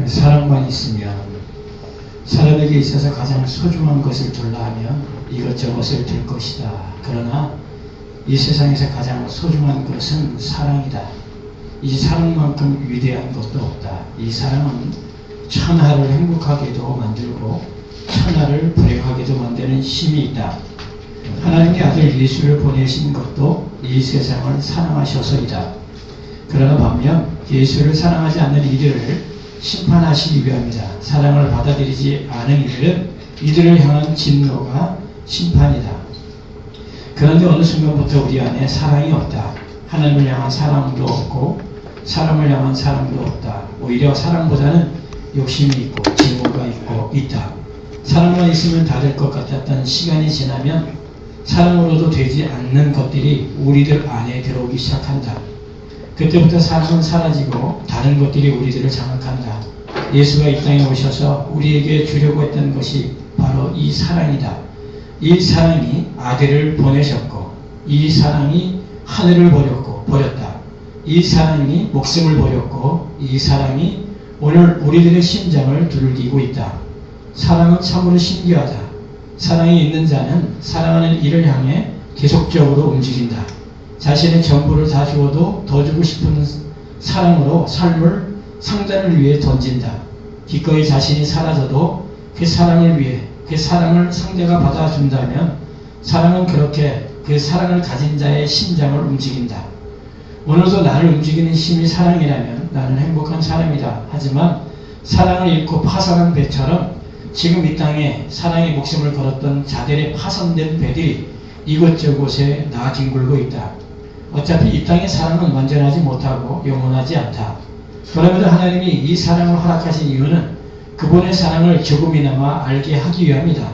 사랑만 있으면 사람에게 있어서 가장 소중한 것을 둘라 하면 이것저것을 들 것이다. 그러나 이 세상에서 가장 소중한 것은 사랑이다. 이 사랑만큼 위대한 것도 없다. 이 사랑은 천하를 행복하게도 만들고 천하를 불행하게도 만드는 힘이 있다. 하나님의 아들 예수를 보내신 것도 이 세상을 사랑하셔서이다. 그러나 반면 예수를 사랑하지 않는 이들을 심판하시기 위함이다. 사랑을 받아들이지 않은 이들을 향한 진노가 심판이다. 그런데 어느 순간부터 우리 안에 사랑이 없다. 하나님을 향한 사랑도 없고 사람을 향한 사랑도 없다. 오히려 사랑보다는 욕심이 있고 증오가 있다. 사랑만 있으면 다 될 것 같았던 시간이 지나면 사랑으로도 되지 않는 것들이 우리들 안에 들어오기 시작한다. 그때부터 사랑은 사라지고 다른 것들이 우리들을 장악한다. 예수가 이 땅에 오셔서 우리에게 주려고 했던 것이 바로 이 사랑이다. 이 사랑이 아들을 보내셨고 이 사랑이 하늘을 버렸다. 이 사랑이 목숨을 버렸고 이 사랑이 오늘 우리들의 심장을 두들기고 있다. 사랑은 참으로 신기하다. 사랑이 있는 자는 사랑하는 이를 향해 계속적으로 움직인다. 자신의 전부를 다 주어도 더 주고 싶은 사랑으로 삶을 상대를 위해 던진다. 기꺼이 자신이 사라져도 그 사랑을 위해 그 사랑을 상대가 받아준다면 사랑은 그렇게 그 사랑을 가진 자의 심장을 움직인다. 오늘도 나를 움직이는 힘이 사랑이라면 나는 행복한 사람이다. 하지만 사랑을 잃고 파산한 배처럼 지금 이 땅에 사랑의 목숨을 걸었던 자들의 파손된 배들이 이곳저곳에 나뒹굴고 있다. 어차피 이 땅의 사랑은 완전하지 못하고 영원하지 않다. 그럼에도 하나님이 이 사랑을 허락하신 이유는 그분의 사랑을 조금이나마 알게 하기 위함이다.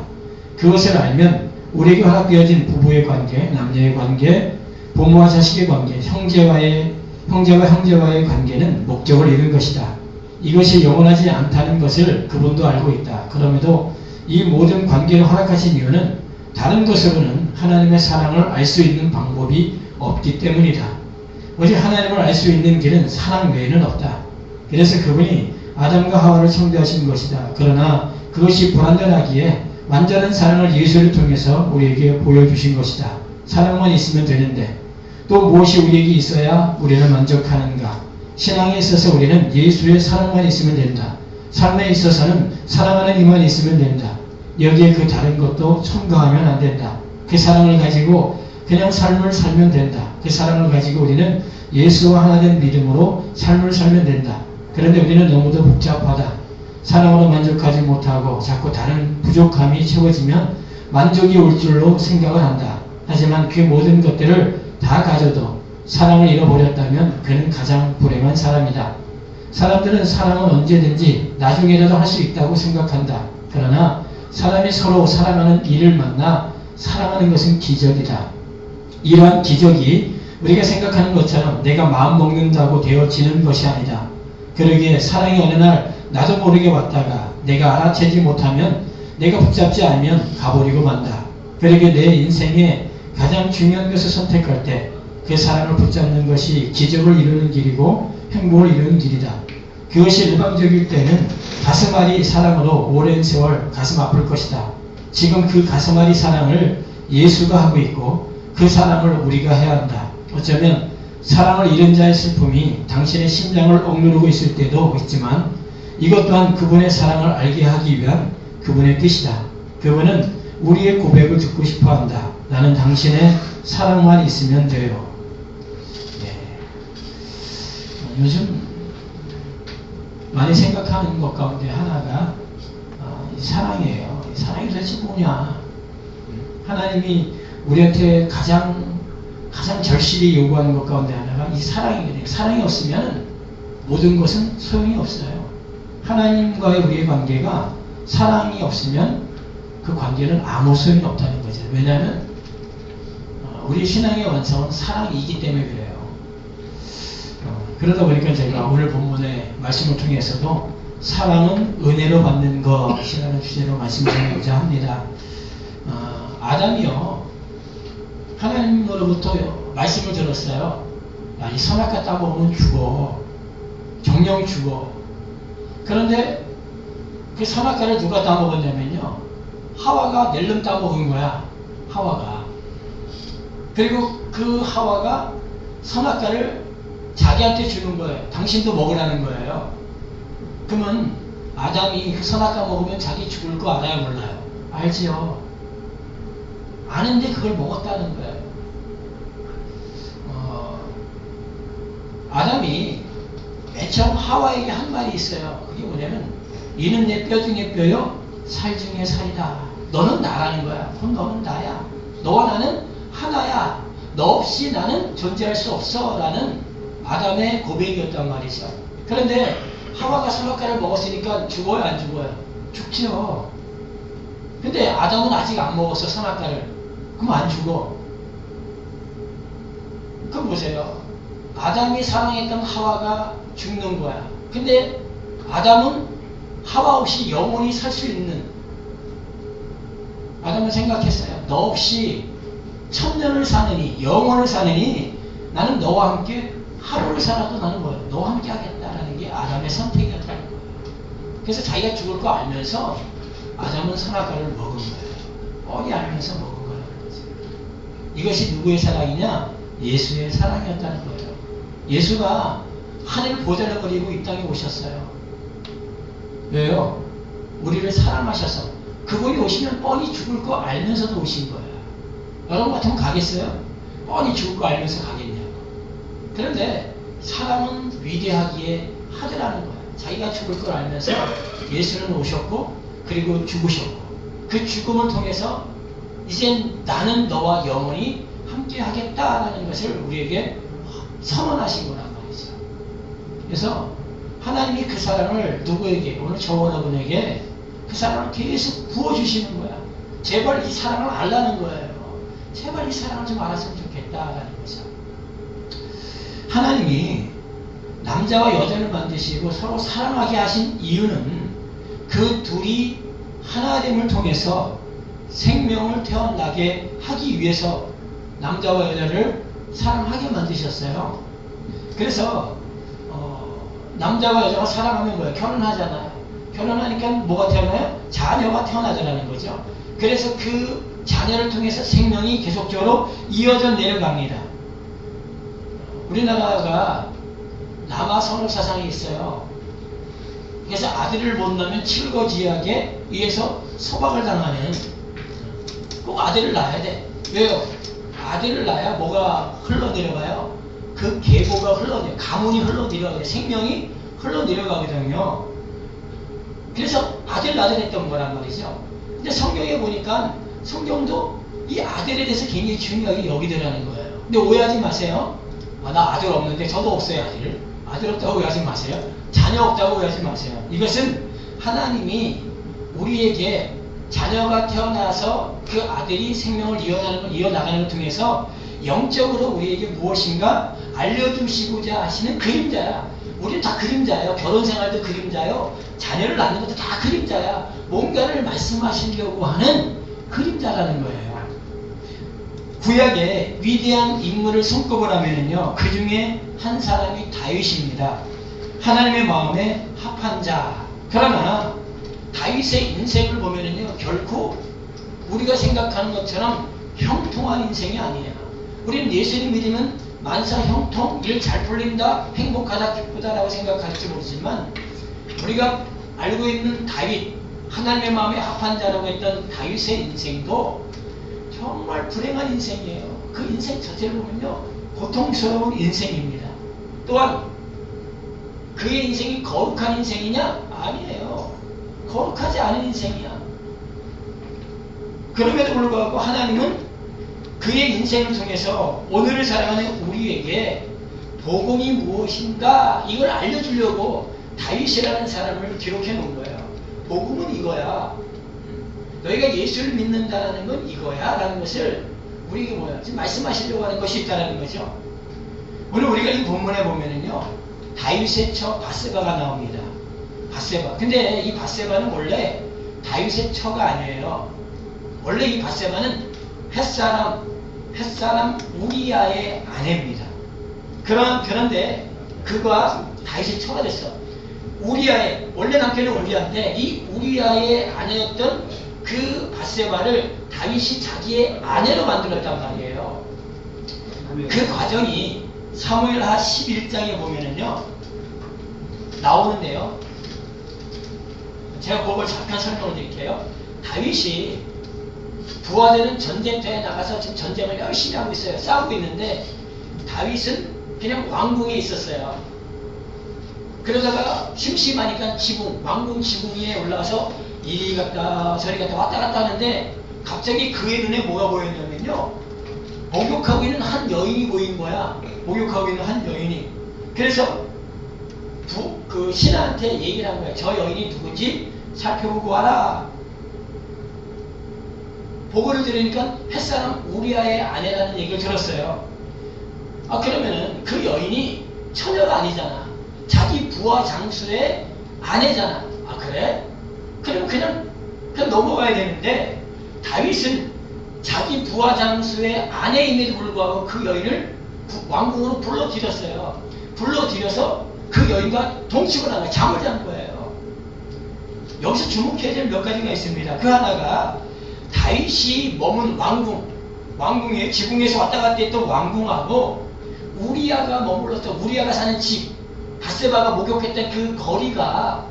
그것을 알면 우리에게 허락되어진 부부의 관계, 남녀의 관계, 부모와 자식의 관계, 형제와 형제와의 관계는 목적을 잃은 것이다. 이것이 영원하지 않다는 것을 그분도 알고 있다. 그럼에도 이 모든 관계를 허락하신 이유는 다른 것으로는 하나님의 사랑을 알 수 있는 방법이 없기 때문이다. 오직 하나님을 알 수 있는 길은 사랑 외에는 없다. 그래서 그분이 아담과 하와를 창조하신 것이다. 그러나 그것이 불완전하기에 완전한 사랑을 예수를 통해서 우리에게 보여주신 것이다. 사랑만 있으면 되는데 또 무엇이 우리에게 있어야 우리는 만족하는가? 신앙에 있어서 우리는 예수의 사랑만 있으면 된다. 삶에 있어서는 사랑하는 이만 있으면 된다. 여기에 그 다른 것도 첨가하면 안 된다. 그 사랑을 가지고 그냥 삶을 살면 된다. 그 사랑을 가지고 우리는 예수와 하나 된 믿음으로 삶을 살면 된다. 그런데 우리는 너무도 복잡하다. 사랑으로 만족하지 못하고 자꾸 다른 부족함이 채워지면 만족이 올 줄로 생각을 한다. 하지만 그 모든 것들을 다 가져도 사랑을 잃어버렸다면 그는 가장 불행한 사람이다. 사람들은 사랑은 언제든지 나중에라도 할 수 있다고 생각한다. 그러나 사람이 서로 사랑하는 이를 만나 사랑하는 것은 기적이다. 이러한 기적이 우리가 생각하는 것처럼 내가 마음 먹는다고 되어지는 것이 아니다. 그러기에 사랑이 어느 날 나도 모르게 왔다가 내가 알아채지 못하면 내가 붙잡지 않으면 가버리고 만다. 그러기에 내 인생에 가장 중요한 것을 선택할 때 그 사랑을 붙잡는 것이 기적을 이루는 길이고 행복을 이루는 길이다. 그것이 일방적일 때는 가슴앓이 사랑으로 오랜 세월 가슴 아플 것이다. 지금 그 가슴앓이 사랑을 예수가 하고 있고 그 사랑을 우리가 해야 한다. 어쩌면 사랑을 잃은 자의 슬픔이 당신의 심장을 억누르고 있을 때도 있지만 이것 또한 그분의 사랑을 알게 하기 위한 그분의 뜻이다. 그분은 우리의 고백을 듣고 싶어한다. 나는 당신의 사랑만 있으면 돼요. 요즘 많이 생각하는 것 가운데 하나가 사랑이에요. 사랑이 도대체 뭐냐? 하나님이 우리한테 가장 절실히 요구하는 것 가운데 하나가 이 사랑이거든요. 사랑이 없으면 모든 것은 소용이 없어요. 하나님과의 우리의 관계가 사랑이 없으면 그 관계는 아무 소용이 없다는 거죠. 왜냐하면 우리 신앙의 완성은 사랑이기 때문에 그래요. 그러다 보니까 제가 오늘 본문의 말씀을 통해서도 사랑은 은혜로 받는 것이라는 주제로 말씀드리고자 합니다. 아담이요, 하나님으로부터 말씀을 들었어요. 이 선악과 따먹으면 죽어. 정령 죽어. 그런데 그 선악과를 누가 따먹었냐면요, 하와가 낼름 따먹은 거야. 하와가. 그리고 그 하와가 선악과를 자기한테 주는 거예요. 당신도 먹으라는 거예요. 그러면 아담이 그 선악과 먹으면 자기 죽을 거 알아요, 몰라요? 알지요. 아는데 그걸 먹었다는 거예요. 아담이 맨 처음 하와에게 한 말이 있어요. 그게 뭐냐면, 이는 내 뼈 중에 뼈요, 살 중에 살이다. 너는 나라는 거야. 그럼 너는 나야. 너와 나는 하나야. 너 없이 나는 존재할 수 없어. 라는 아담의 고백이었단 말이죠. 그런데 하와가 선악과를 먹었으니까 죽어요, 안 죽어요? 죽죠. 근데 아담은 아직 안 먹었어, 선악과를. 그럼 안 죽어. 그럼 보세요. 아담이 사랑했던 하와가 죽는 거야. 근데 아담은 하와 없이 영원히 살 수 있는, 아담은 생각했어요. 너 없이 천년을 사느니, 영원을 사느니 나는 너와 함께 하루를 살아도 나는 뭐야? 너와 함께 하겠다라는 게 아담의 선택이었다는 거예요. 그래서 자기가 죽을 거 알면서 아담은 선악과를 먹은 거예요. 뻔히 알면서 먹은 거라는 거죠. 이것이 누구의 사랑이냐? 예수의 사랑이었다는 거예요. 예수가 하늘 보좌를 버리고 이 땅에 오셨어요. 왜요? 우리를 사랑하셔서. 그분이 오시면 뻔히 죽을 거 알면서도 오신 거예요. 여러분 같으면 가겠어요? 뻔히 죽을 거 알면서 가겠냐고. 그런데 사랑은 위대하기에 하더라는 거예요. 자기가 죽을 걸 알면서 예수는 오셨고, 그리고 죽으셨고, 그 죽음을 통해서 이젠 나는 너와 영원히 함께 하겠다라는 것을 우리에게 선언하신 거란 말이죠. 그래서 하나님이 그 사랑을 누구에게, 오늘 저와 여러분에게 그 사랑을 계속 부어주시는 거야. 제발 이 사랑을 알라는 거예요. 제발 이 사랑을 좀 알았으면 좋겠다라는 거죠. 하나님이 남자와 여자를 만드시고 서로 사랑하게 하신 이유는 그 둘이 하나됨을 통해서 생명을 태어나게 하기 위해서 남자와 여자를 사랑하게 만드셨어요. 그래서 남자와 여자가 사랑하면 뭐예요? 결혼하잖아요. 결혼하니까 뭐가 태어나요? 자녀가 태어나자라는 거죠. 그래서 그 자녀를 통해서 생명이 계속적으로 이어져 내려갑니다. 우리나라가 남아 선호 사상이 있어요. 그래서 아들을 못 낳으면 칠거지약에 의해서 소박을 당하는, 꼭 아들을 낳아야 돼. 왜요? 아들을 낳아야 뭐가 흘러내려가요? 그 계보가 흘러내려, 가문이 흘러내려가요. 생명이 흘러내려가거든요. 그래서 아들 했던 거란 말이죠. 근데 성경에 보니까 성경도 이 아들에 대해서 굉장히 중요하게 여기더라는 거예요. 근데 오해하지 마세요. 나 아들 없는데, 저도 없어요, 아들. 아들 없다고 오해하지 마세요. 자녀 없다고 오해하지 마세요. 이것은 하나님이 우리에게 자녀가 태어나서 그 아들이 생명을 이어나가는 것 통해서 영적으로 우리에게 무엇인가 알려주시고자 하시는 그림자야. 우리는 다 그림자예요. 결혼생활도 그림자요. 자녀를 낳는 것도 다 그림자야. 뭔가를 말씀하시려고 하는 그림자라는 거예요. 구약의 위대한 인물을 손꼽으 라면은요, 그 중에 한 사람이 다윗입니다. 하나님의 마음에 합한 자. 그러나 다윗의 인생을 보면은요, 결코 우리가 생각하는 것처럼 형통한 인생이 아니에요. 우리는 예수님 믿으면 만사 형통, 일 잘 풀린다, 행복하다, 기쁘다라고 생각할지 모르지만, 우리가 알고 있는 다윗, 하나님의 마음에 합한 자라고 했던 다윗의 인생도 정말 불행한 인생이에요. 그 인생 자체를 보면요, 고통스러운 인생입니다. 또한 그의 인생이 거룩한 인생이냐? 아니에요. 거룩하지 않은 인생이야. 그럼에도 불구하고 하나님은 그의 인생을 통해서 오늘을 살아가는 우리에게 복음이 무엇인가 이걸 알려주려고 다윗이라는 사람을 기록해 놓은 거예요. 복음은 이거야. 너희가 예수를 믿는다는 건 이거야 라는 것을 우리에게 뭐야? 지금 말씀하시려고 하는 것이 있다는 거죠. 오늘 우리가 이 본문에 보면은요, 다윗의 처 바세바가 나옵니다. 바세바. 근데 이 바세바는 원래 다윗의 처가 아니에요. 원래 이 바세바는 햇사람 우리야의 아내입니다. 그런데 그가 다윗의 처가 됐어. 우리아의 원래 남편이 우리아인데 이 우리아의 아내였던 그 밧세바를 다윗이 자기의 아내로 만들었단 말이에요. 그 과정이 사무엘하 11장에 보면은요 나오는데요. 제가 그걸 잠깐 설명을 드릴게요. 다윗이 부하되는 전쟁터에 나가서 지금 전쟁을 열심히 하고 있어요. 싸우고 있는데 다윗은 그냥 왕궁에 있었어요. 그러다가 심심하니까 지붕, 왕궁 지붕 위에 올라가서 이리 갔다 저리 갔다 왔다 갔다 하는데 갑자기 그의 눈에 뭐가 보였냐면요. 목욕하고 있는 한 여인이 보인 거야. 목욕하고 있는 한 여인이. 그래서 그 신하한테 얘기를 한 거야. 저 여인이 누군지 살펴보고 와라. 보고를 들으니까 햇사람 우리아의 아내라는 얘기를 들었어요. 아 그러면은 그 여인이 처녀가 아니잖아. 자기 부하 장수의 아내잖아. 아 그래? 그럼 그냥 넘어가야 되는데 다윗은 자기 부하 장수의 아내임에도 불구하고 그 여인을 왕궁으로 불러들였어요. 불러들여서 그 여인과 동침을 한 거예요. 잠을 잔 거예요. 여기서 주목해야 될 몇 가지가 있습니다. 그 하나가 다윗이 머문 왕궁에 지붕에서 왔다 갔다 했던 왕궁하고 우리아가 머물렀던 우리아가 사는 집 밧세바가 목욕했던 그 거리가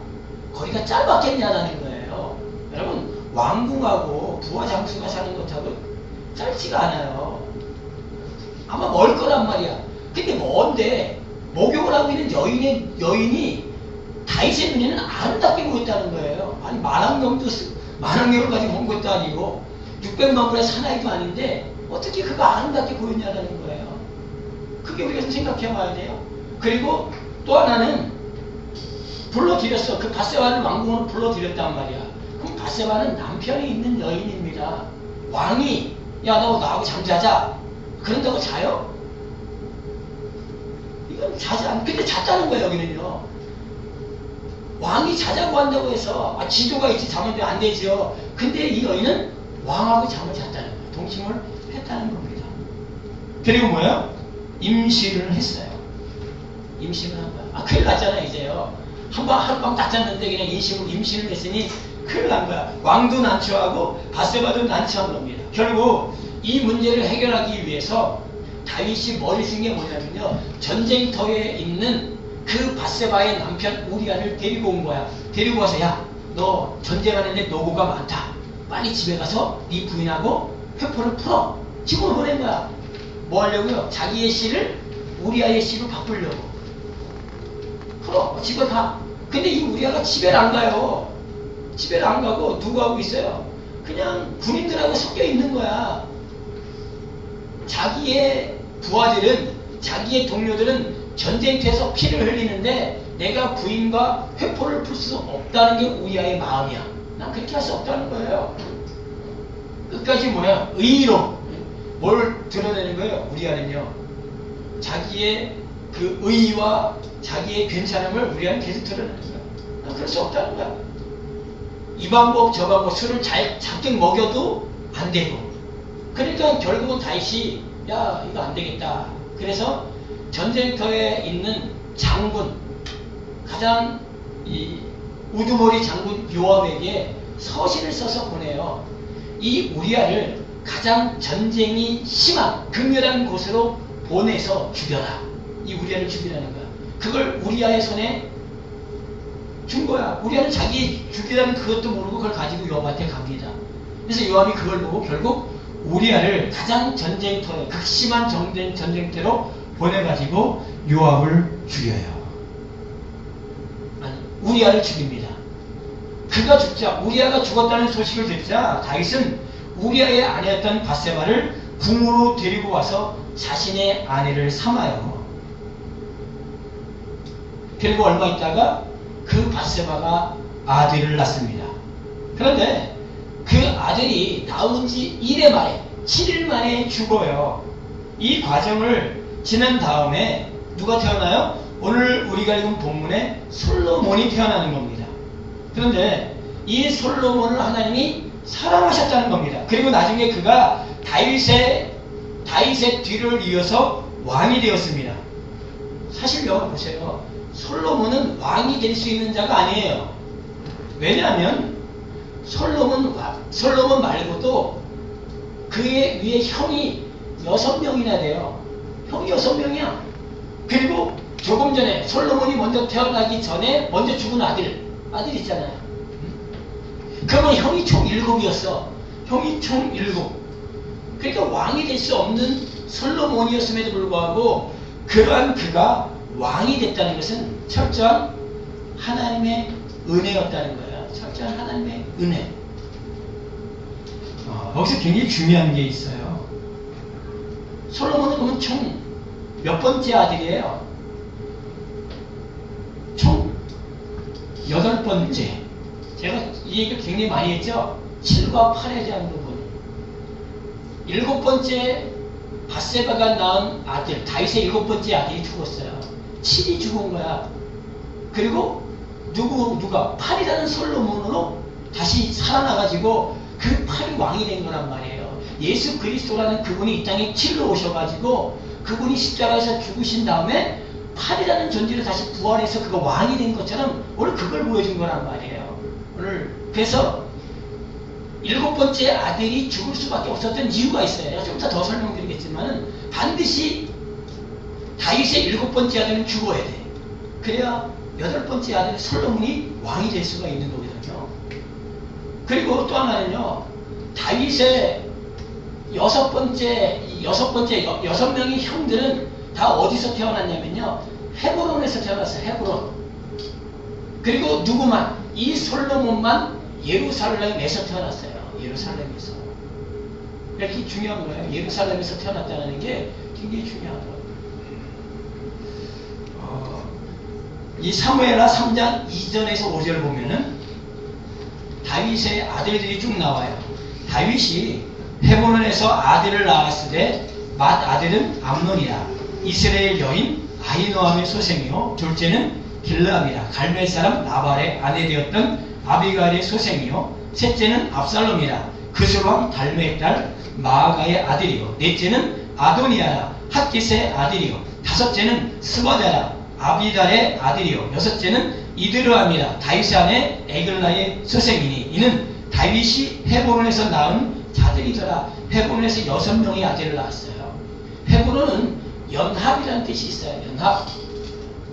짧았겠냐라는 거예요. 여러분 왕궁하고 부하 장수가 사는 것하고 짧지가 않아요. 아마 멀 거란 말이야. 근데 뭔데 목욕을 하고 있는 여인이 다윗의 눈에는 아름답게 보였다는 거예요. 아니 만왕경을 가지고 본 것도 아니고 600만 불의 사나이도 아닌데 어떻게 그가 아름답게 보였냐는 거예요. 그게 우리가 좀 생각해 봐야 돼요. 그리고 또 하나는 불러들였어. 그 밧세바를 왕궁으로 불러들였단 말이야. 그럼 밧세바는 남편이 있는 여인입니다. 왕이 야 너 나하고 잠자자 그런다고 자요? 이건 자지 않. 근데 잤다는 거예요. 여기는요. 왕이 자자고 한다고 해서 지도가 있지 자면 안 되죠. 근데 이 여인은 왕하고 잠을 잤다는 거예요. 동침을 했다는 겁니다. 그리고 뭐예요? 임신을 했어요. 임신을 한 거야. 큰일 났잖아 이제요. 하룻밤 다 잤는데 그냥 임신을 했으니 큰일 난 거야. 왕도 난처하고 밧세바도 난처한 겁니다. 결국 이 문제를 해결하기 위해서 다윗이 머리 쓴 게 뭐냐면요. 전쟁터에 있는 그 밧세바의 남편 우리아를 데리고 온 거야. 데리고 와서 야 너 전쟁하는데 노고가 많다. 빨리 집에 가서 네 부인하고 회포를 풀어. 집으로 보낸 거야. 뭐 하려고요? 자기의 씨를 우리아의 씨로 바꾸려고. 풀어. 집에 가. 근데 이 우리아가 집에를 안 가요. 집에를 안 가고 누구 하고 있어요? 그냥 군인들하고 섞여 있는 거야. 자기의 부하들은 자기의 동료들은 전쟁터에서 피를 흘리는데 내가 부인과 회포를 풀 수 없다는 게 우리아의 마음이야. 난 그렇게 할 수 없다는 거예요. 끝까지 뭐야? 의로 뭘 드러내는 거예요? 우리아는요. 자기의 그 의와 자기의 괜찮음을 우리아는 계속 드러내는 거야. 난 그럴 수 없다는 거야. 이 방법 저 방법 술을 잔뜩 먹여도 안 되고. 그러니까 결국은 다윗이 야 이거 안 되겠다. 그래서 전쟁터에 있는 장군 가장 이 우두머리 장군 요압에게 서신을 써서 보내요. 이 우리아를 가장 전쟁이 심한 극렬한 곳으로 보내서 죽여라. 이 우리아를 죽이라는 거야. 그걸 우리아의 손에 준 거야. 우리아는 자기 죽이라는 그것도 모르고 그걸 가지고 요압한테 갑니다. 그래서 요압이 그걸 보고 결국 우리아를 가장 전쟁터에 극심한 전쟁터로 보내가지고 요압을 죽여요. 아니 우리아를 죽입니다. 그가 죽자 우리아가 죽었다는 소식을 듣자 다윗은 우리아의 아내였던 밧세바를 궁으로 데리고 와서 자신의 아내를 삼아요. 그리고 얼마 있다가 그 밧세바가 아들을 낳습니다. 그런데 그 아들이 낳은 지 1회 만에 7일 만에 죽어요. 이 과정을 지난 다음에 누가 태어나요? 오늘 우리가 읽은 본문에 솔로몬이 태어나는 겁니다. 그런데 이 솔로몬을 하나님이 사랑하셨다는 겁니다. 그리고 나중에 그가 다윗의 뒤를 이어서 왕이 되었습니다. 사실 여러분 보세요. 솔로몬은 왕이 될 수 있는 자가 아니에요. 왜냐하면 솔로몬 말고도 그의 위에 형이 6명이나 돼요. 형이 6명이야. 그리고 조금 전에 솔로몬이 먼저 태어나기 전에 먼저 죽은 아들 있잖아요. 그러면 형이 총 7이었어. 형이 총 7. 그러니까 왕이 될 수 없는 솔로몬이었음에도 불구하고 그러한 그가 왕이 됐다는 것은 철저한 하나님의 은혜였다는 거예요. 철저한 하나님의 은혜. 여기서 굉장히 중요한 게 있어요. 솔로몬은 그러면 총 몇 번째 아들이에요? 총 8번째. 제가 이 얘기를 굉장히 많이 했죠? 7과 8에 대한 부분. 7번째 바세바가 낳은 아들, 다윗의 7번째 아들이 죽었어요. 7이 죽은 거야. 그리고 누가 8이라는 솔로몬으로 다시 살아나가지고 그 8이 왕이 된 거란 말이에요. 예수 그리스도라는 그분이 이 땅에 7로 오셔가지고 그분이 십자가에서 죽으신 다음에 8이라는 존재로 다시 부활해서 그가 왕이 된 것처럼 오늘 그걸 보여준 거란 말이에요. 오늘 그래서 7번째 아들이 죽을 수밖에 없었던 이유가 있어요. 제가 좀 이따 더 설명드리겠지만은 반드시 다윗의 7번째 아들은 죽어야 돼. 그래야 8번째 아들 솔로몬이 왕이 될 수가 있는 거거든요. 그리고 또 하나는요, 다윗의 6명의 형들은 다 어디서 태어났냐면요, 헤브론에서 태어났어요. 헤브론. 그리고 누구만? 이 솔로몬만 예루살렘에서 태어났어요. 예루살렘에서. 이렇게 중요한 거예요. 예루살렘에서 태어났다는 게 굉장히 중요하더라고요. 이 사무엘하 3장 2절에서 5절 보면은 다윗의 아들들이 쭉 나와요. 다윗이 헤브론에서 아들을 낳았으되 맏 아들은 암논이라. 이스라엘 여인 아히노함의 소생이요, 둘째는 길르압이라. 갈멜 사람 나발의 아내 되었던 아비갈의 소생이요, 셋째는 압살롬이라. 그술왕 달메의 딸 마아가의 아들이요, 넷째는 아도니아라. 핫깃의 아들이요, 다섯째는 스바다라. 아비달의 아들이요, 여섯째는 이드르함이라. 다윗의 아내 에글라의 소생이니 이는 다윗이 헤브론에서 낳은 자들이더라. 헤브론에서 6명의 아들을 낳았어요. 헤브론은 연합이라는 뜻이 있어요. 연합.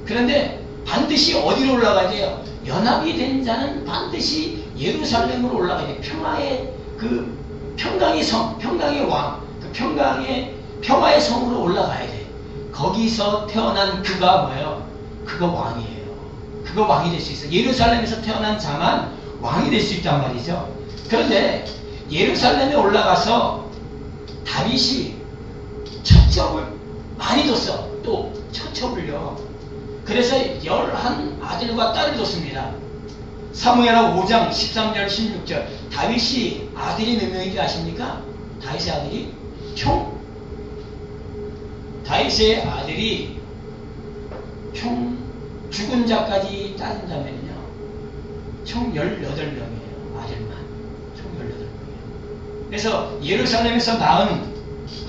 그런데 반드시 어디로 올라가야 돼요? 연합이 된 자는 반드시 예루살렘으로 올라가야 돼요. 평화의 그 평강의 성, 평강의 왕, 그 평화의 성으로 올라가야 돼. 거기서 태어난 그가 뭐예요? 그가 왕이에요. 그가 왕이 될 수 있어요. 예루살렘에서 태어난 자만 왕이 될 수 있단 말이죠. 그런데 예루살렘에 올라가서 다윗이 첩첩을 많이 뒀어. 또 첩첩을요. 그래서 11 아들과 딸을 뒀습니다. 사무엘하 5장 13절 16절. 다윗이 아들이 몇 명인지 아십니까? 다윗의 아들이 총 죽은 자까지 따진다면요, 총 18명이에요. 아들만. 총 18명이에요. 그래서 예루살렘에서 낳은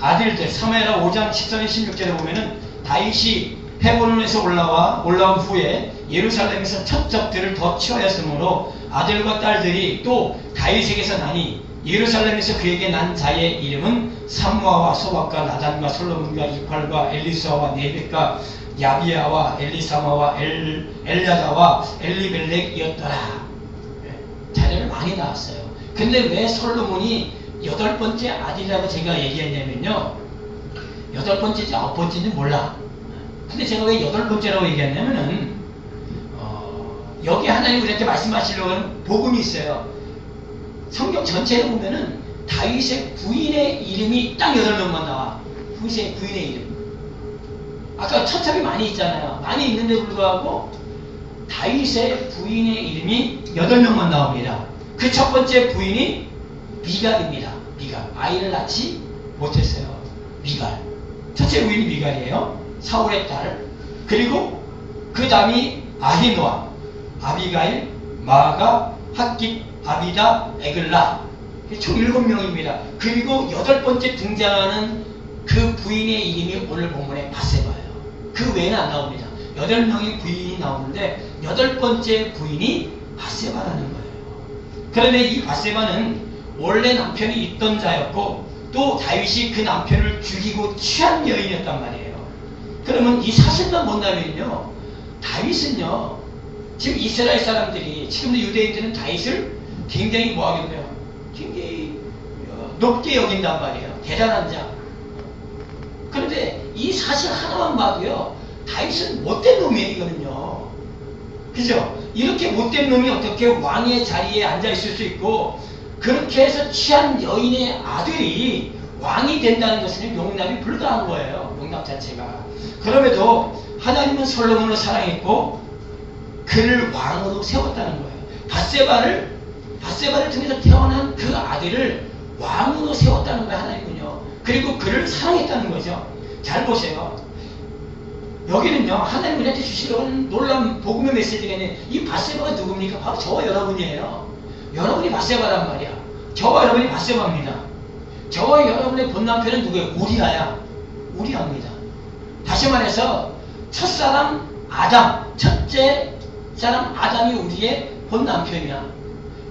아들들, 사무엘하 5장 13절 16절에 보면은 다윗이 헤브론에서 올라온 후에 예루살렘에서 첩첩들을 더 취하였으므로 아들과 딸들이 또 다윗에게서 나니 예루살렘에서 그에게 난 자의 이름은 삼무아와 소박과 나단과 솔로몬과 이팔과 엘리수아와 네벳과 야비아와 엘리사마와 엘야다와 엘리멜렉이었더라. 자녀를 많이 낳았어요. 근데 왜 솔로몬이 8번째 아들이라고 제가 얘기했냐면요, 8번째인지 9번째인지 몰라. 근데 제가 왜 8번째라고 얘기했냐면은 여기 하나님 우리한테 말씀하시려고 하는 복음이 있어요. 성경 전체에 보면은 다윗의 부인의 이름이 딱 8명만 나와. 부인의 이름. 아까 첩첩이 많이 있잖아요. 많이 있는데 불구하고 다윗의 부인의 이름이 8명만 나옵니다. 그 첫 번째 부인이 미갈입니다. 미갈. 아이를 낳지 못했어요. 미갈. 첫째 부인이 미갈이에요. 사울의 딸. 그리고 그 다음이 아히노아, 아비가일, 마아가, 핫깃, 아비다, 에글라. 총 7명입니다. 그리고 8번째 등장하는 그 부인의 이름이 오늘 본문에 바세바예요. 그 외에는 안 나옵니다. 8명의 부인이 나오는데 8번째 부인이 밧세바라는 거예요. 그런데 이 밧세바는 원래 남편이 있던 자였고 또 다윗이 그 남편을 죽이고 취한 여인이었단 말이에요. 그러면 이 사실만 본다면요, 다윗은요, 지금 이스라엘 사람들이, 지금도 유대인들은 다윗을 굉장히 뭐하겠어요? 굉장히 높게 여긴단 말이에요. 대단한 자. 그런데 이 사실 하나만 봐도요, 다윗은 못된 놈이거든요. 그죠? 이렇게 못된 놈이 어떻게 왕의 자리에 앉아있을 수 있고, 그렇게 해서 취한 여인의 아들이 왕이 된다는 것은 용납이 불가한 거예요. 용납 자체가. 그럼에도 하나님은 솔로몬을 사랑했고 그를 왕으로 세웠다는 거예요. 밧세바를 통해서 태어난 그 아들을 왕으로 세웠다는 거예요. 하나님은요. 그리고 그를 사랑했다는 거죠. 잘 보세요. 여기는요, 하나님 우리한테 주시려고 하는 놀라운 복음의 메시지가 있는데, 이 밧세바가 누굽니까? 바로 저와 여러분이에요. 여러분이 밧세바란 말이야. 저와 여러분이 밧세바입니다. 저와 여러분의 본 남편은 누구예요? 우리아야. 우리아입니다. 다시 말해서 첫사람 아담, 첫째 사람 아담이 우리의 본 남편이야.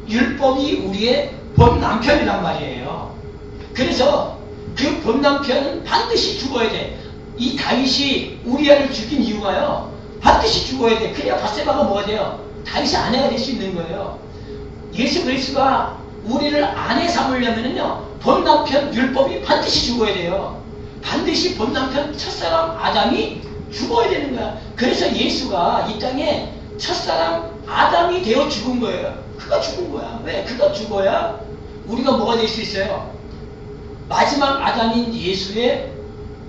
율법이 우리의 본 남편이란 말이에요. 그래서 그 본 남편은 반드시 죽어야 돼. 이 다윗이 우리아를 죽인 이유가요, 반드시 죽어야 돼. 그래야 밧세바가 뭐가 돼요? 다윗의 아내가 될 수 있는 거예요. 예수 그리스도가 우리를 아내 삼으려면은요, 본 남편 율법이 반드시 죽어야 돼요. 반드시 본 남편 첫사람 아담이 죽어야 되는 거야. 그래서 예수가 이 땅에 첫사람 아담이 되어 죽은 거예요. 그가 죽은 거야. 왜? 그가 죽어야 우리가 뭐가 될 수 있어요? 마지막 아담인 예수의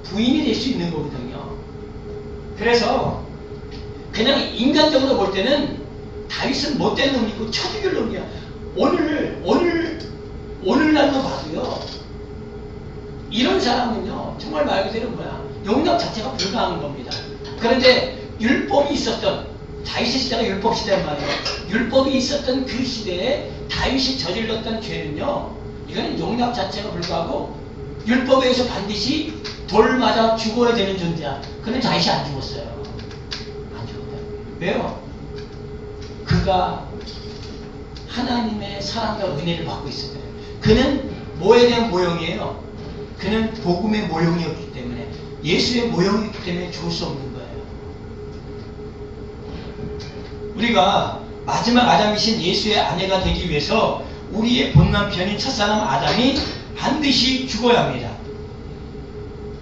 부인이 될 수 있는 거거든요. 그래서 그냥 인간적으로 볼 때는 다윗은 못된 놈이고 쳐죽일 놈이야. 오늘날로 봐도요, 이런 사람은요, 정말 말 그대로 뭐야, 용납 자체가 불가한 겁니다. 그런데 율법이 있었던, 다윗의 시대가 율법 시대란 말이에요. 율법이 있었던 그 시대에 다윗이 저질렀던 죄는요, 이건 용납 자체가 불가하고 율법에 의해서 반드시 돌 맞아 죽어야 되는 존재야. 그런데 다윗이 안 죽었어요. 안 죽었다. 왜요? 그가 하나님의 사랑과 은혜를 받고 있어요. 그는 뭐에 대한 모형이에요? 그는 복음의 모형이었기 때문에, 예수의 모형이기 때문에 죽을 수 없는 거예요. 우리가 마지막 아담이신 예수의 아내가 되기 위해서 우리의 본 남편인 첫사람 아담이 반드시 죽어야 합니다.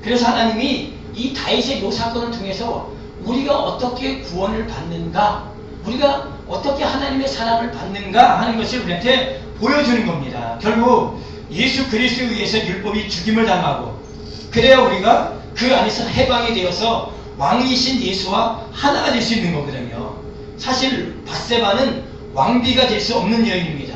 그래서 하나님이 이 다윗의 요 사건을 통해서 우리가 어떻게 구원을 받는가, 우리가 어떻게 하나님의 사랑을 받는가 하는 것을 우리한테 보여주는 겁니다. 결국 예수 그리스도에 의해서 율법이 죽임을 당하고, 그래야 우리가 그 안에서 해방이 되어서 왕이신 예수와 하나가 될 수 있는 거거든요. 사실 밧세바는 왕비가 될 수 없는 여인입니다.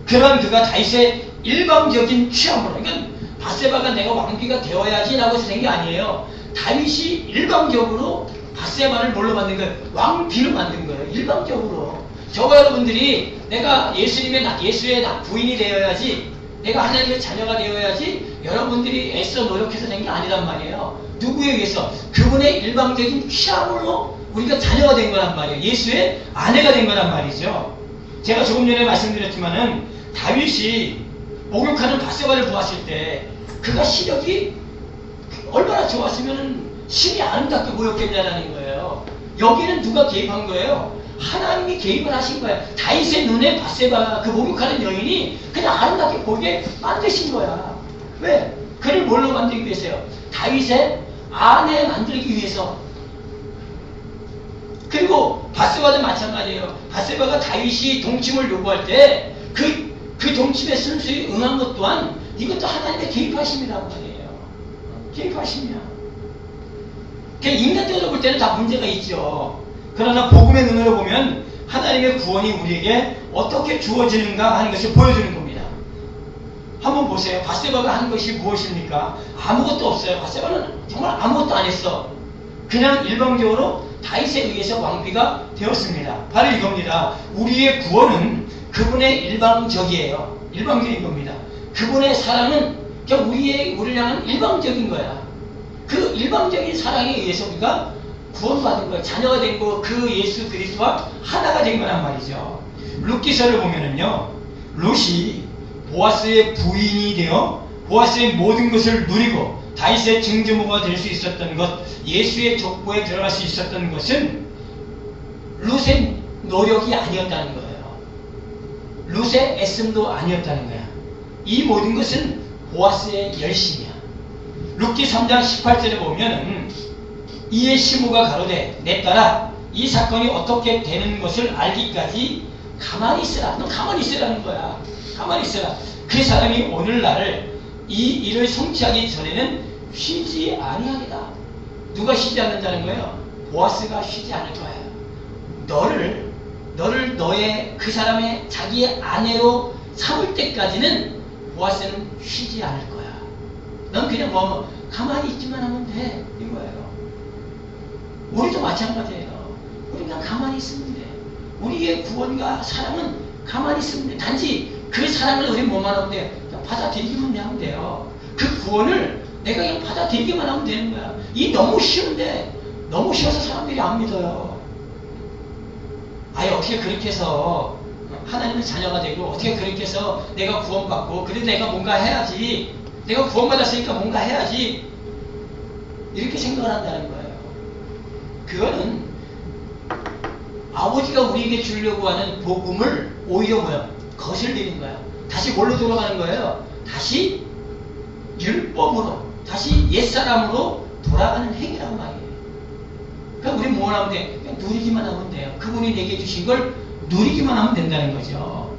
그런 그가 다윗의 일방적인 취함으로, 그러니까 밧세바가 내가 왕비가 되어야지 라고 해서 된 게 아니에요. 다윗이 일방적으로 밧세바를 뭘로 만든 거예요? 왕비로 만든 거예요. 일방적으로. 저와 여러분들이 내가 예수의 부인이 되어야지, 내가 하나님의 자녀가 되어야지 여러분들이 애써 노력해서 된 게 아니란 말이에요. 누구에 의해서? 그분의 일방적인 취함으로 우리가 자녀가 된 거란 말이에요. 예수의 아내가 된 거란 말이죠. 제가 조금 전에 말씀드렸지만은 다윗이 목욕하는 밧세바를 보았을 때 그가 시력이 얼마나 좋았으면 신이 아름답게 보였겠냐는 거예요. 여기는 누가 개입한 거예요? 하나님이 개입을 하신 거예요. 다윗의 눈에 밧세바, 그 목욕하는 여인이 그냥 아름답게 보게 만드신 거야. 왜? 그를 뭘로 만들기 위해서요? 다윗의 아내 만들기 위해서. 그리고 밧세바도 마찬가지예요. 밧세바가 다윗이 동침을 요구할 때 그 동침에 순수히 응한 것 또한 이것도 하나님의 개입하심이라고 말이에요. 개입하심이야. 인간적으로 볼 때는 다 문제가 있죠. 그러나 복음의 눈으로 보면 하나님의 구원이 우리에게 어떻게 주어지는가 하는 것을 보여주는 겁니다. 한번 보세요. 밧세바가 한 것이 무엇입니까? 아무것도 없어요. 밧세바는 정말 아무것도 안 했어. 그냥 일방적으로 다윗에 의해서 왕비가 되었습니다. 바로 이겁니다. 우리의 구원은 그분의 일방적이에요. 일방적인 겁니다. 그분의 사랑은 그냥 우리를 향한 일방적인 거야. 그 일방적인 사랑에 의해서 우리가 구원받은 거예요. 자녀가 된 거, 그 예수 그리스도와 하나가 된 거란 말이죠. 룻기서를 보면은요, 룻이 보아스의 부인이 되어 보아스의 모든 것을 누리고 다윗의 증조모가 될 수 있었던 것, 예수의 족보에 들어갈 수 있었던 것은 룻의 노력이 아니었다는 거예요. 룻의 애씀도 아니었다는 거야. 이 모든 것은 보아스의 열심이야. 룻기 3장 18절에 보면은 이에 시므가 가로되 내 딸아 이 사건이 어떻게 되는 것을 알기까지 가만히 있으라. 너 가만히 있으라는 거야. 가만히 있으라. 그 사람이 오늘날 이 일을 성취하기 전에는 쉬지 아니하리라. 누가 쉬지 않는다는 거예요? 보아스가 쉬지 않을 거예요. 너를 너의 그 사람의 자기의 아내로 삼을 때까지는 보아스는 쉬지 않을 거야. 넌 그냥 뭐 가만히 있기만 하면 돼. 이거예요. 우리도 마찬가지예요. 우리 그냥 가만히 있으면 돼. 우리의 구원과 사랑은 가만히 있으면 돼. 단지 그 사랑을 우리 뭐만 하면 돼요? 그냥 받아들이기만 하면 돼요. 그 구원을 내가 그냥 받아들이기만 하면 되는 거야. 이 너무 쉬운데 너무 쉬워서 사람들이 안 믿어요. 아예 어떻게 그렇게 해서 하나님의 자녀가 되고 어떻게 그렇게 해서 내가 구원받고 그래도 내가 뭔가 해야지, 내가 구원받았으니까 뭔가 해야지, 이렇게 생각을 한다는 거예요. 그거는 아버지가 우리에게 주려고 하는 복음을 오히려 뭐야? 거슬리는 거야. 다시 뭘로 돌아가는 거예요? 다시 율법으로, 다시 옛사람으로 돌아가는 행위란 말이에요. 그러니까 우리 뭘 하면 돼? 그냥 누리기만 하면 돼요. 그분이 내게 주신 걸 누리기만 하면 된다는 거죠.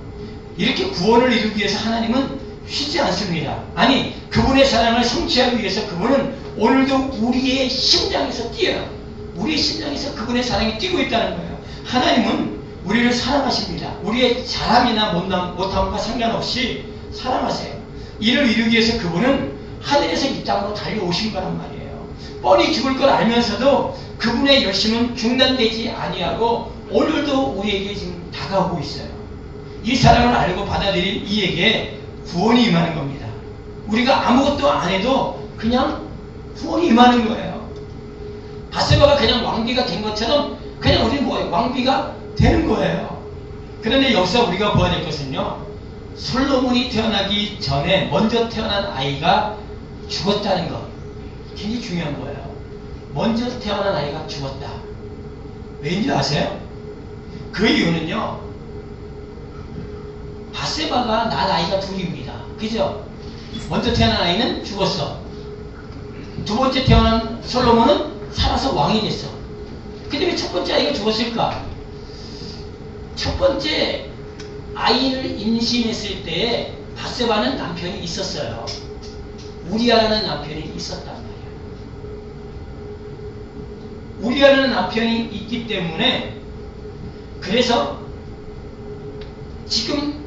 이렇게 구원을 이루기 위해서 하나님은 쉬지 않습니다. 아니, 그분의 사랑을 성취하기 위해서 그분은 오늘도 우리의 심장에서 뛰어요. 우리의 심장에서 그분의 사랑이 뛰고 있다는 거예요. 하나님은 우리를 사랑하십니다. 우리의 잘함이나 못함과 상관없이 사랑하세요. 이를 이루기 위해서 그분은 하늘에서 이 땅으로 달려오신 거란 말이에요. 뻔히 죽을 걸 알면서도 그분의 열심은 중단되지 아니하고 오늘도 우리에게 지금 다가오고 있어요. 이 사랑을 알고 받아들인 이에게 구원이 임하는 겁니다. 우리가 아무것도 안 해도 그냥 구원이 임하는 거예요. 바세바가 그냥 왕비가 된 것처럼 그냥 우리는 뭐예요? 왕비가 되는 거예요. 그런데 여기서 우리가 보아야 될 것은요, 솔로몬이 태어나기 전에 먼저 태어난 아이가 죽었다는 것, 굉장히 중요한 거예요. 먼저 태어난 아이가 죽었다. 왜인지 아세요? 그 이유는요, 바세바가 낳은 아이가 둘입니다. 그죠? 먼저 태어난 아이는 죽었어. 두 번째 태어난 솔로몬은 살아서 왕이 됐어. 근데 왜 첫 번째 아이가 죽었을까? 첫 번째 아이를 임신했을 때에 바세바는 남편이 있었어요. 우리아라는 남편이 있었단 말이에요. 우리아라는 남편이 있기 때문에, 그래서 지금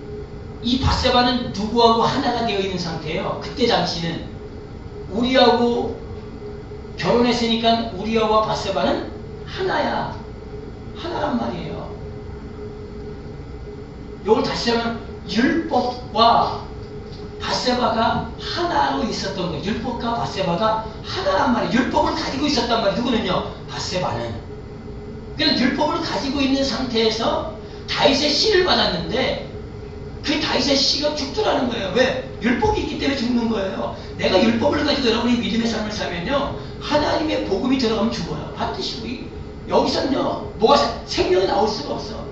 이 바세바는 누구하고 하나가 되어 있는 상태예요. 그때 당시는 우리하고 결혼했으니까 우리아와 바세바는 하나야. 하나란 말이에요. 이걸 다시 하면 율법과 바세바가 하나로 있었던 거예요. 율법과 바세바가 하나란 말이에요. 율법을 가지고 있었단 말이에요. 누구는요? 바세바는. 그냥 율법을 가지고 있는 상태에서 다윗의 씨를 받았는데 그 다윗의 씨가 죽더라는 거예요. 왜? 율법이 있기 때문에 죽는 거예요. 내가 율법을 가지고 여러분이 믿음의 삶을 살면요, 하나님의 복음이 들어가면 죽어요. 반드시. 여기서는요, 뭐가 생명이 나올 수가 없어.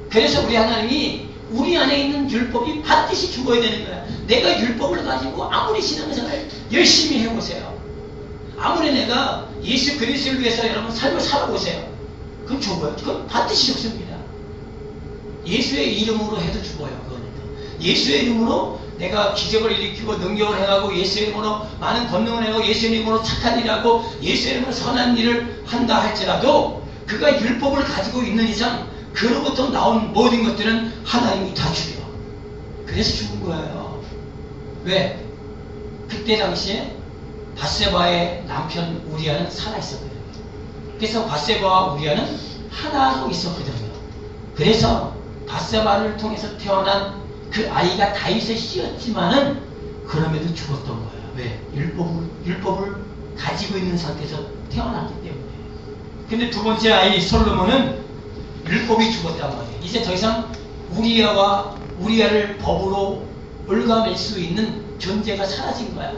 그래서 우리 하나님이 우리 안에 있는 율법이 반드시 죽어야 되는 거야. 내가 율법을 가지고 아무리 신앙생활 열심히 해보세요. 아무리 내가 예수 그리스도를 위해서 여러분 삶을 살아보세요. 그건 죽어요. 그건 반드시 죽습니다. 예수의 이름으로 해도 죽어요. 그거는요. 예수의 이름으로 내가 기적을 일으키고 능력을 행하고 예수의 이름으로 많은 권능을 행하고 예수의 이름으로 착한 일을 하고 예수의 이름으로 선한 일을 한다 할지라도 그가 율법을 가지고 있는 이상 그로부터 나온 모든 것들은 하나님이 다 죽여. 그래서 죽은 거예요. 왜? 그때 당시에 바세바의 남편 우리아는 살아있었거든요. 그래서 바세바와 우리아는 하나로 있었거든요. 그래서 바세바를 통해서 태어난 그 아이가 다윗의 씨였지만은 그럼에도 죽었던 거예요. 왜? 율법을 가지고 있는 상태에서 태어났기 때문에. 근데 두 번째 아이 솔로몬은 율법이 죽었단 말이에요. 이제 더 이상 우리아를 법으로 올가맬 수 있는 존재가 사라진 거야.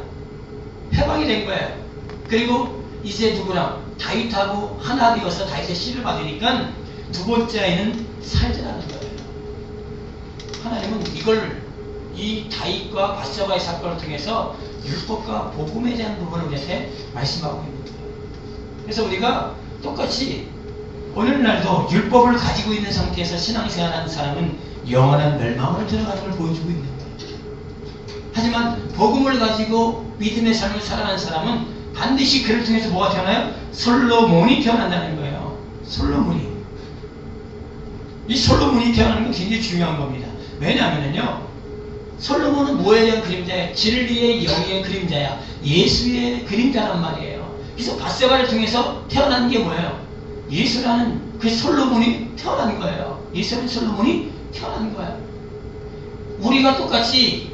해방이 된 거예요. 그리고 이제 누구랑 다윗하고 하나 되어서 다윗의 씨를 받으니까 두 번째 아이는 살더라는 거예요. 하나님은 이 다윗과 밧세바의 사건을 통해서 율법과 복음에 대한 부분을 우리한테 말씀하고 있는 거예요. 그래서 우리가 똑같이 오늘날도 율법을 가지고 있는 상태에서 신앙생활하는 사람은 영원한 멸망으로 들어가는 걸 보여주고 있는 거예요. 하지만 복음을 가지고 믿음의 삶을 살아가는 사람은 반드시 그를 통해서 뭐가 태어나요? 솔로몬이 태어난다는 거예요. 솔로몬이. 이 솔로몬이 태어나는 건 굉장히 중요한 겁니다. 왜냐하면요, 솔로몬은 뭐에 대한 그림자야? 진리의 영의 그림자야. 예수의 그림자란 말이에요. 그래서 밧세바를 통해서 태어난 게 뭐예요? 예수라는 그 솔로몬이 태어난 거예요. 예수라는 솔로몬이 태어난 거예요. 우리가 똑같이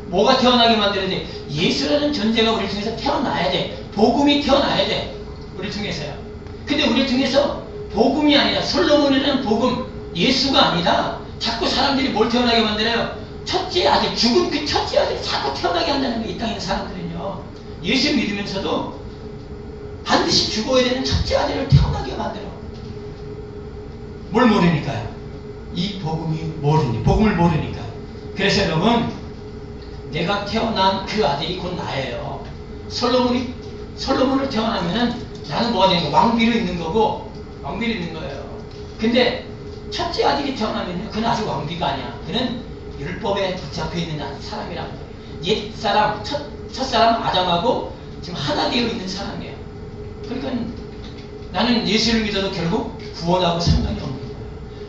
뭐가 태어나게 만들어야 돼? 예수라는 존재가 우리를 통해서 태어나야 돼. 복음이 태어나야 돼. 우리를 통해서요. 근데 우리를 통해서 복음이 아니라 솔로몬이라는 복음, 예수가 아니라 자꾸 사람들이 뭘 태어나게 만들어요? 첫째 아들, 죽은 그 첫째 아들이 자꾸 태어나게 한다는 게 이 땅에 있는 사람들은요. 예수 믿으면서도 반드시 죽어야 되는 첫째 아들을 태어나게 만들어. 뭘 모르니까요? 이 복음을 모르니까. 그래서 여러분, 내가 태어난 그 아들이 곧 나예요. 솔로몬을 태어나면은 나는 뭐가 되는 거야? 왕비로 있는 거고, 왕비로 있는 거예요. 근데 첫째 아들이 태어나면요, 그는 아직 왕비가 아니야. 그는 율법에 붙잡혀 있는 사람이란 거예요. 옛사람, 첫사람 아담하고 지금 하나 되어 있는 사람이에요. 그러니까 나는 예수를 믿어도 결국 구원하고 상관이 없는 거예요.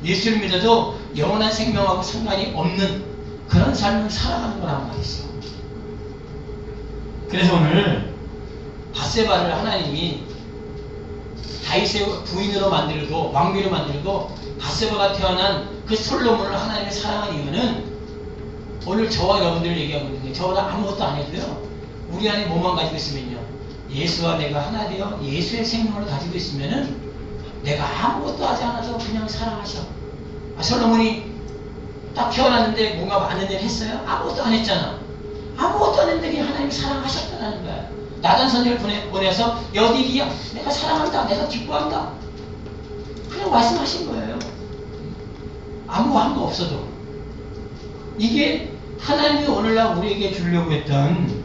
예수를 믿어도 영원한 생명하고 상관이 없는 그런 삶을 살아가는 거란 말이죠. 그래서 오늘 밧세바를 하나님이 다윗의 부인으로 만들고 왕비로 만들고 밧세바가 태어난 그 솔로몬을 하나님이 사랑한 이유는 오늘 저와 여러분들 얘기하고 있는 게 저보다 아무것도 안 해도요, 우리 안에 뭐만 가지고 있으면요, 예수와 내가 하나 되어 예수의 생명을 가지고 있으면은 내가 아무것도 하지 않아도 그냥 사랑하셔. 솔로몬이 딱 태어났는데 뭔가 많은 일 했어요? 아무것도 안 했잖아. 아무것도 안 했는데 그냥 하나님이 사랑하셨다는 거야. 나단 선지를 보내서 여디기야, 내가 사랑한다, 내가 기뻐한다, 그냥 말씀하신 거예요. 아무 한 거 없어도. 이게 하나님이 오늘날 우리에게 주려고 했던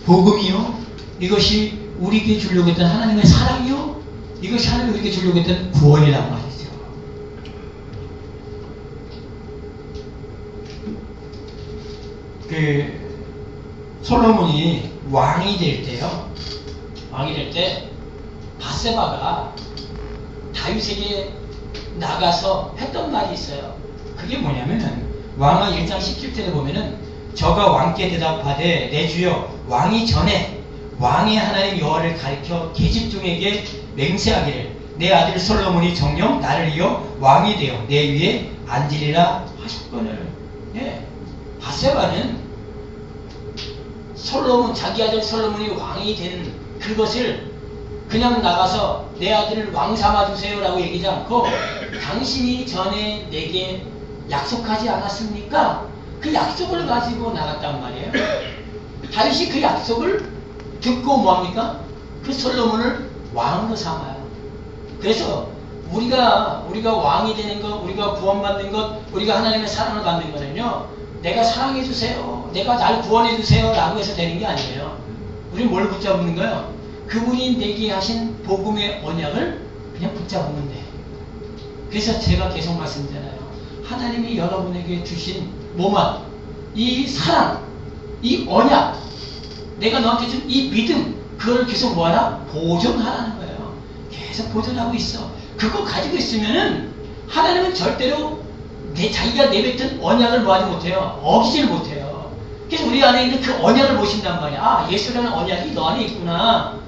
복음이요, 이것이 우리에게 주려고 했던 하나님의 사랑이요, 이것이 하나님이 우리에게 주려고 했던 구원이란 말이죠. 솔로몬이 왕이 될 때요, 밧세바가 다윗에게 나가서 했던 말이 있어요. 그게 뭐냐면은 왕하 1장 17절에 보면은 저가 왕께 대답하되 내 주여, 왕이 전에 왕의 하나님 여호와를 가리켜 계집종에게 맹세하기를 내 아들 솔로몬이 정녕 나를 이어 왕이 되어 내 위에 앉으리라 하셨거늘. 예, 밧세바는 자기 아들 솔로몬이 왕이 되는 그것을 그냥 나가서 내 아들을 왕 삼아주세요 라고 얘기하지 않고, 당신이 전에 내게 약속하지 않았습니까? 그 약속을 가지고 나갔단 말이에요. 다윗이 그 약속을 듣고 뭐합니까? 그 솔로몬을 왕으로 삼아요. 그래서 우리가 왕이 되는 것, 우리가 구원받는 것, 우리가 하나님의 사랑을 받는 것은요, 내가 사랑해주세요, 내가 날 구원해주세요 라고 해서 되는 게 아니에요. 우리는 뭘 붙잡는 거예요? 그분이 내게 하신 복음의 언약을 그냥 붙잡으면 돼. 그래서 제가 계속 말씀드려요. 하나님이 여러분에게 주신 이 사랑, 이 언약, 내가 너한테 준 이 믿음, 그걸 계속 뭐하라? 보존하라는 거예요. 계속 보존하고 있어. 그거 가지고 있으면은 하나님은 절대로 자기가 내뱉은 언약을 뭐하지 못해요? 어기질 못해요. 그래서 우리 안에 있는 그 언약을 보신단 말이야. 아, 예수라는 언약이 너 안에 있구나.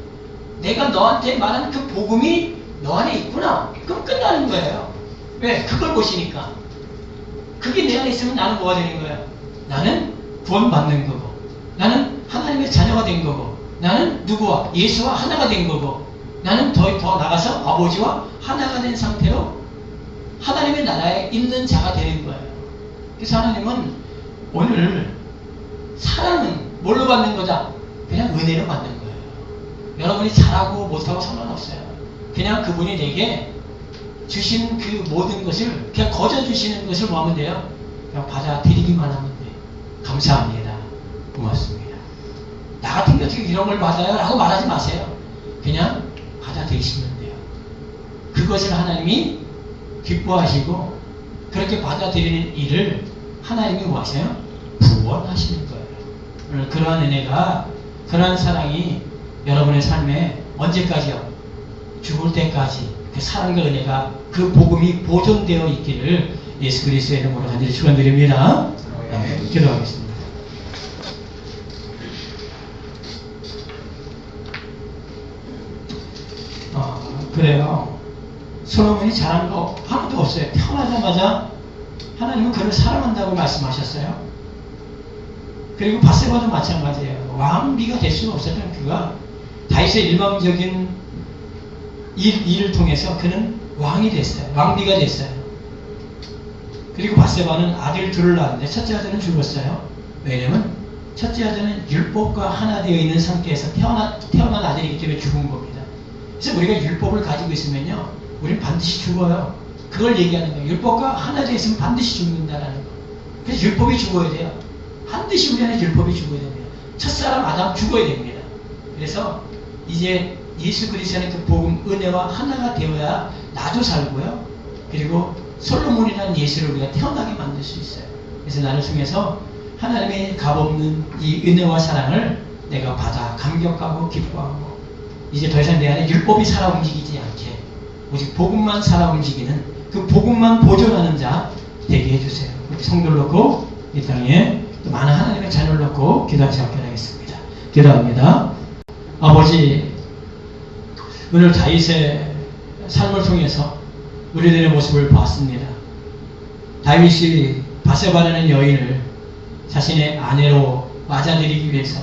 내가 너한테 말하는 그 복음이 너 안에 있구나. 그럼 끝나는 거예요. 왜? 그걸 보시니까. 그게 내 안에 있으면 나는 뭐가 되는 거예요? 나는 구원받는 거고, 나는 하나님의 자녀가 된 거고, 나는 누구와? 예수와 하나가 된 거고, 나는 더 나가서 아버지와 하나가 된 상태로 하나님의 나라에 있는 자가 되는 거예요. 그래서 하나님은 오늘 사랑은 뭘로 받는 거다? 그냥 은혜로 받는 거예요. 여러분이 잘하고 못하고 상관없어요. 그냥 그분이 내게 주신 그 모든 것을 그냥 거저 주시는 것을 뭐 하면 돼요? 그냥 받아들이기만 하면 돼요. 감사합니다. 고맙습니다. 나 같은 게 어떻게 이런 걸 받아요? 라고 말하지 마세요. 그냥 받아들이시면 돼요. 그것을 하나님이 기뻐하시고 그렇게 받아들이는 일을 하나님이 뭐 하세요? 부원하시는 거예요. 오늘 그러한 은혜가, 그러한 사랑이 여러분의 삶에 언제까지요? 죽을 때까지 그 사랑과 은혜가, 그 복음이 보존되어 있기를 예수 그리스도의 이름으로 간절히 축원드립니다. 네, 기도하겠습니다. 그래요. 솔로몬이 잘한 거 하나도 없어요. 태어나자마자 하나님은 그를 사랑한다고 말씀하셨어요. 그리고 바세바도 마찬가지예요. 왕비가 될 수가 없었던 그가 다윗의 일방적인 일을 통해서 그는 왕이 됐어요. 왕비가 됐어요. 그리고 바세바는 아들 둘을 낳았는데 첫째 아들은 죽었어요. 왜냐면 첫째 아들은 율법과 하나 되어 있는 상태에서 태어난 아들이기 때문에 죽은 겁니다. 그래서 우리가 율법을 가지고 있으면요, 우리는 반드시 죽어요. 그걸 얘기하는 거예요. 율법과 하나 되어 있으면 반드시 죽는다라는 거. 그래서 율법이 죽어야 돼요. 반드시 우리 안에 율법이 죽어야 됩니다. 첫사람 아담 죽어야 됩니다. 그래서 이제 예수 그리스도의 그 복음, 은혜와 하나가 되어야 나도 살고요. 그리고 솔로몬이라는 예수를 우리가 태어나게 만들 수 있어요. 그래서 나를 통해서 하나님의 값없는 이 은혜와 사랑을 내가 받아 감격하고 기뻐하고, 이제 더 이상 내 안에 율법이 살아 움직이지 않게 오직 복음만 살아 움직이는, 그 복음만 보존하는 자 되게 해주세요. 우리 성도를 놓고 이 땅에 또 많은 하나님의 자녀를 놓고 기도하시 합격하겠습니다. 기도합니다. 아버지, 오늘 다윗의 삶을 통해서 우리들의 모습을 봤습니다. 다윗이 바세바라는 여인을 자신의 아내로 맞아들이기 위해서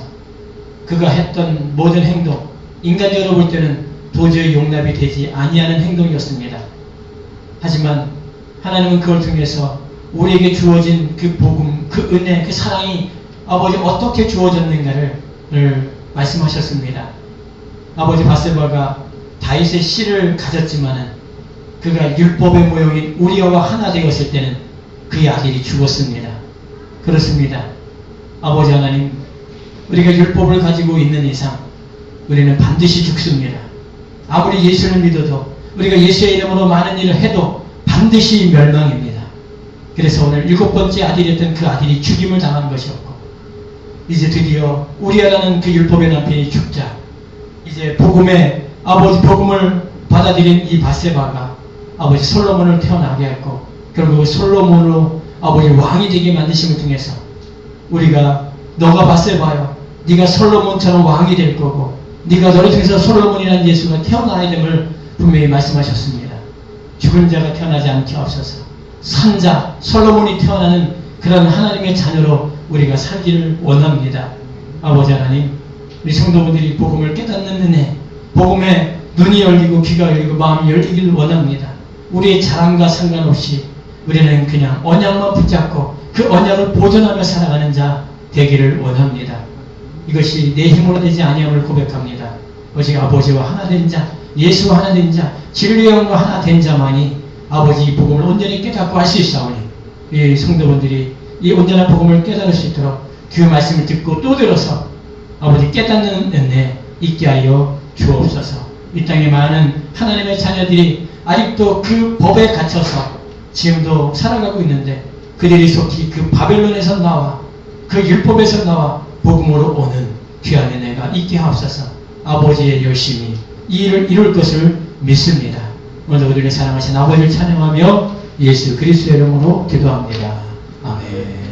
그가 했던 모든 행동, 인간적으로 볼 때는 도저히 용납이 되지 아니하는 행동이었습니다. 하지만 하나님은 그걸 통해서 우리에게 주어진 그 복음, 그 은혜, 그 사랑이 아버지 어떻게 주어졌는가를 말씀하셨습니다. 아버지, 바세바가 다윗의 씨를 가졌지만은 그가 율법의 모형인 우리아와 하나 되었을 때는 그의 아들이 죽었습니다. 그렇습니다. 아버지 하나님, 우리가 율법을 가지고 있는 이상 우리는 반드시 죽습니다. 아무리 예수를 믿어도, 우리가 예수의 이름으로 많은 일을 해도 반드시 멸망입니다. 그래서 오늘 7번째 아들이었던 그 아들이 죽임을 당한 것이었고, 이제 드디어 우리아라는 그 율법의 남편이 죽자, 이제 복음의 아버지, 복음을 받아들인 이 바세바가 아버지 솔로몬을 태어나게 했고, 결국 솔로몬으로 아버지 왕이 되게 만드심을 통해서 우리가, 너가 바세바요, 네가 솔로몬처럼 왕이 될 거고, 네가 너를 통해서 솔로몬이라는 예수가 태어나야 됨을 분명히 말씀하셨습니다. 죽은 자가 태어나지 않게 하옵소서. 산자 솔로몬이 태어나는 그런 하나님의 자녀로 우리가 살기를 원합니다. 아버지 하나님, 우리 성도분들이 복음을 깨닫는 은혜, 복음에 눈이 열리고 귀가 열리고 마음이 열리기를 원합니다. 우리의 자랑과 상관없이 우리는 그냥 언약만 붙잡고 그 언약을 보존하며 살아가는 자 되기를 원합니다. 이것이 내 힘으로 되지 아니함을 고백합니다. 오직 아버지와 하나 된 자, 예수와 하나 된 자, 진리의 영과 하나 된 자만이 아버지 이 복음을 온전히 깨닫고 할 수 있사오니, 이 성도분들이 이 온전한 복음을 깨달을 수 있도록 그 말씀을 듣고 또 들어서 아버지 깨닫는 은혜 있게 하여 주옵소서. 이 땅에 많은 하나님의 자녀들이 아직도 그 법에 갇혀서 지금도 살아가고 있는데, 그들이 속히 그 바벨론에서 나와 그 율법에서 나와 복음으로 오는 귀한 은혜가 있게 하옵소서. 아버지의 열심히 이 일을 이룰 것을 믿습니다. 오늘도 우리를 사랑하신 아버지를 찬양하며 예수 그리스도의 이름으로 기도합니다. 아멘.